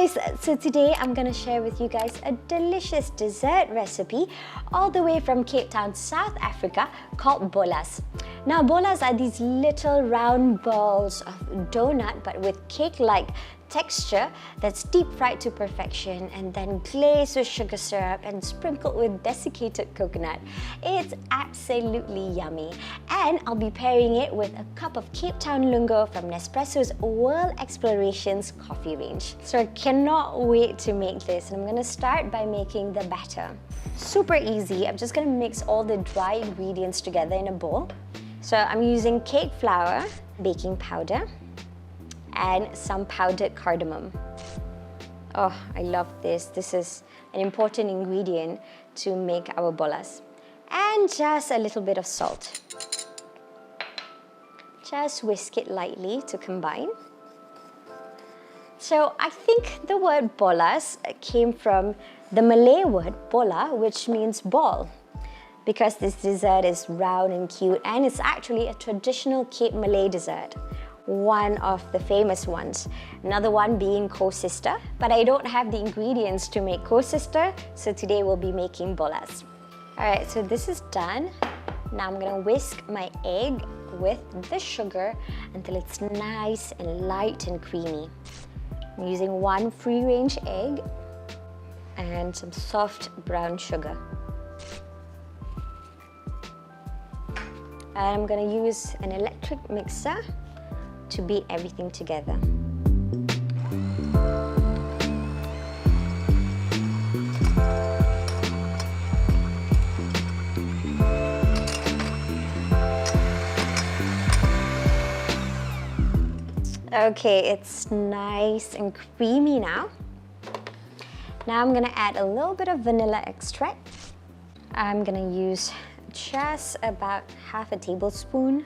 guys, so today I'm gonna share with you guys a delicious dessert recipe all the way from Cape Town, South Africa called Bolas. Now bolas are these little round balls of donut but with cake-like texture that's deep fried to perfection and then glazed with sugar syrup and sprinkled with desiccated coconut. It's absolutely yummy, and I'll be pairing it with a cup of Cape Town Lungo from Nespresso's World Explorations coffee range. So I cannot wait to make this, and I'm gonna start by making the batter. Super easy. I'm just gonna mix all the dry ingredients together in a bowl. So I'm using cake flour, baking powder, and some powdered cardamom. Oh, I love this. This is an important ingredient to make our bolas. And just a little bit of salt. Just whisk it lightly to combine. So I think the word bolas came from the Malay word bola, which means ball, because this dessert is round and cute, and it's actually a traditional Cape Malay dessert. One of the famous ones. Another one being co-sister, but I don't have the ingredients to make co-sister, so today we'll be making bolas. Alright, so this is done. Now I'm gonna whisk my egg with the sugar until it's nice and light and creamy. I'm using one free-range egg and some soft brown sugar. And I'm gonna use an electric mixer to beat everything together. Okay, it's nice and creamy now. Now I'm gonna add a little bit of vanilla extract. I'm gonna use just about half a tablespoon,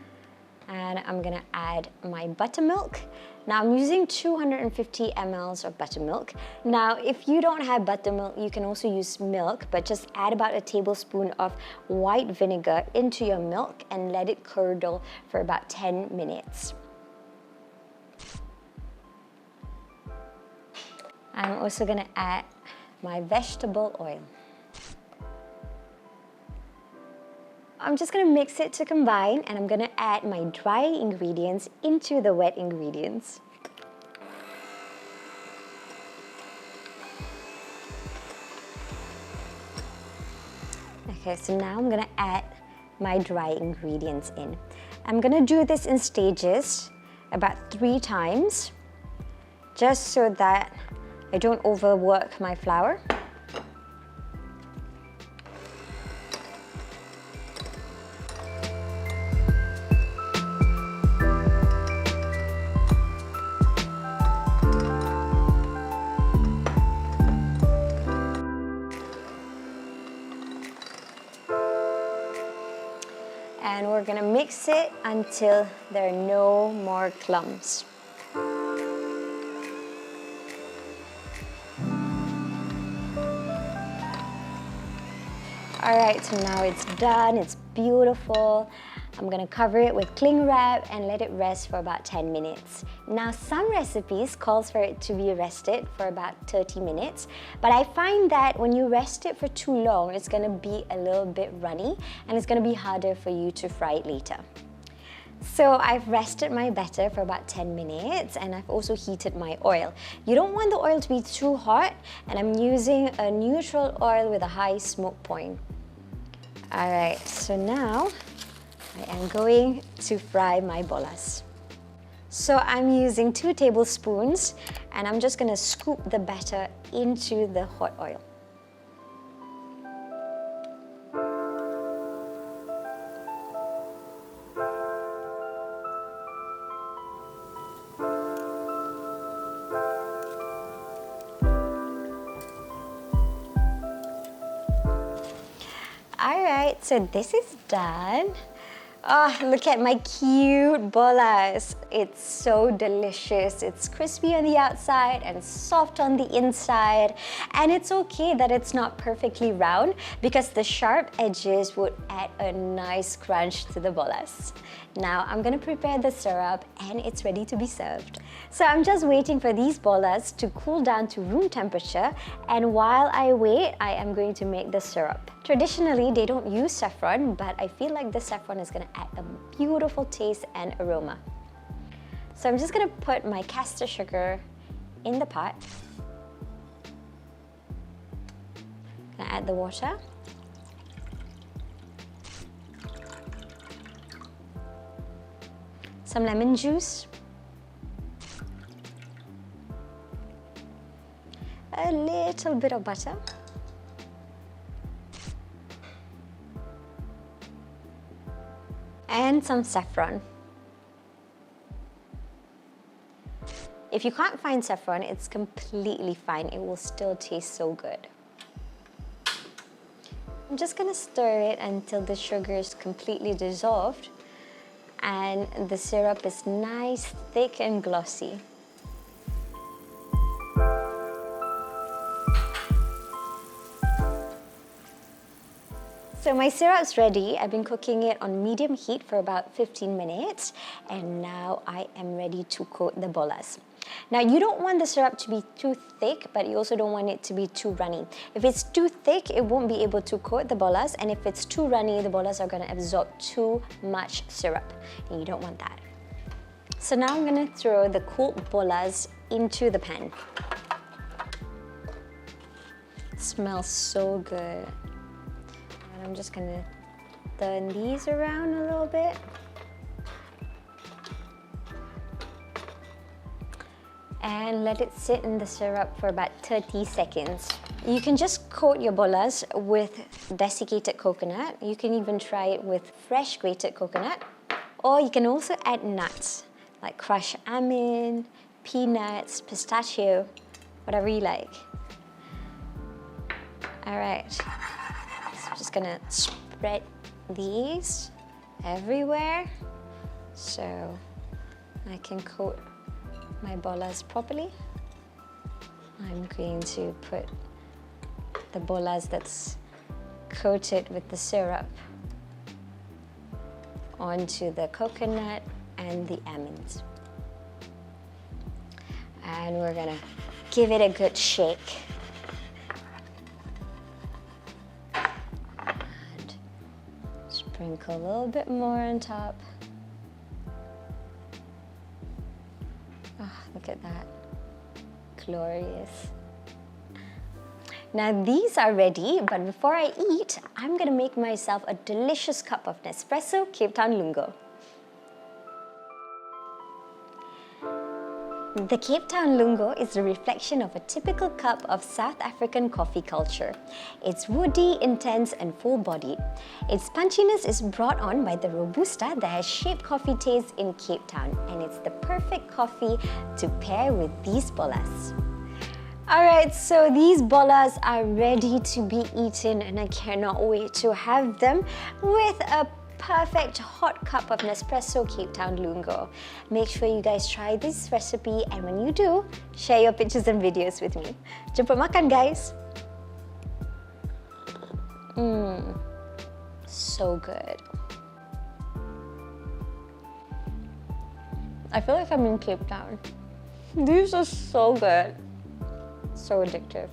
and I'm gonna add my buttermilk. Now I'm using 250 ml of buttermilk. Now if you don't have buttermilk, you can also use milk, but just add about a tablespoon of white vinegar into your milk and let it curdle for about 10 minutes. I'm also gonna add my vegetable oil. I'm just gonna mix it to combine, and I'm gonna add my dry ingredients into the wet ingredients. Okay, so now I'm gonna add my dry ingredients in. I'm gonna do this in stages, about 3 times, just so that I don't overwork my flour. And we're gonna mix it until there are no more clumps. Alright, so now it's done, it's beautiful. I'm gonna cover it with cling wrap and let it rest for about 10 minutes. Now some recipes calls for it to be rested for about 30 minutes, but I find that when you rest it for too long, it's gonna be a little bit runny and it's gonna be harder for you to fry it later. So I've rested my batter for about 10 minutes, and I've also heated my oil. You don't want the oil to be too hot, and I'm using a neutral oil with a high smoke point. Alright, so now I am going to fry my bolas. So I'm using 2 tablespoons, and I'm just gonna scoop the batter into the hot oil. Alright, so this is done. Ah, look at my cute bolas. It's so delicious. It's crispy on the outside and soft on the inside. And it's okay that it's not perfectly round because the sharp edges would add a nice crunch to the bolas. Now I'm gonna prepare the syrup and it's ready to be served. So I'm just waiting for these bolas to cool down to room temperature, and while I wait, I am going to make the syrup. Traditionally, they don't use saffron, but I feel like the saffron is gonna add a beautiful taste and aroma. So I'm just gonna put my caster sugar in the pot. Gonna add the water. Some lemon juice. A little bit of butter. And some saffron. If you can't find saffron, it's completely fine. It will still taste so good. I'm just gonna stir it until the sugar is completely dissolved and the syrup is nice, thick and glossy. So my syrup's ready. I've been cooking it on medium heat for about 15 minutes, and now I am ready to coat the bolas. Now you don't want the syrup to be too thick, but you also don't want it to be too runny. If it's too thick, it won't be able to coat the bolas, and if it's too runny, the bolas are going to absorb too much syrup, and you don't want that. So now I'm going to throw the cooled bolas into the pan. It smells so good. And I'm just going to turn these around a little bit. And let it sit in the syrup for about 30 seconds. You can just coat your bolas with desiccated coconut. You can even try it with fresh grated coconut. Or you can also add nuts like crushed almond, peanuts, pistachio, whatever you like. All right, so I'm just gonna spread these everywhere so I can coat my bolas properly. I'm going to put the bolas that's coated with the syrup onto the coconut and the almonds. And we're gonna give it a good shake. And sprinkle a little bit more on top. Oh, look at that. Glorious. Now these are ready, but before I eat, I'm gonna make myself a delicious cup of Nespresso Cape Town Lungo. The Cape Town Lungo is a reflection of a typical cup of South African coffee culture. It's woody, intense and full-bodied. Its punchiness is brought on by the Robusta that has shaped coffee taste in Cape Town, and it's the perfect coffee to pair with these bolas. Alright, so these bolas are ready to be eaten and I cannot wait to have them with a perfect hot cup of Nespresso Cape Town Lungo. Make sure you guys try this recipe, and when you do, share your pictures and videos with me. Jumpa makan guys! So good. I feel like I'm in Cape Town. These are so good. So addictive.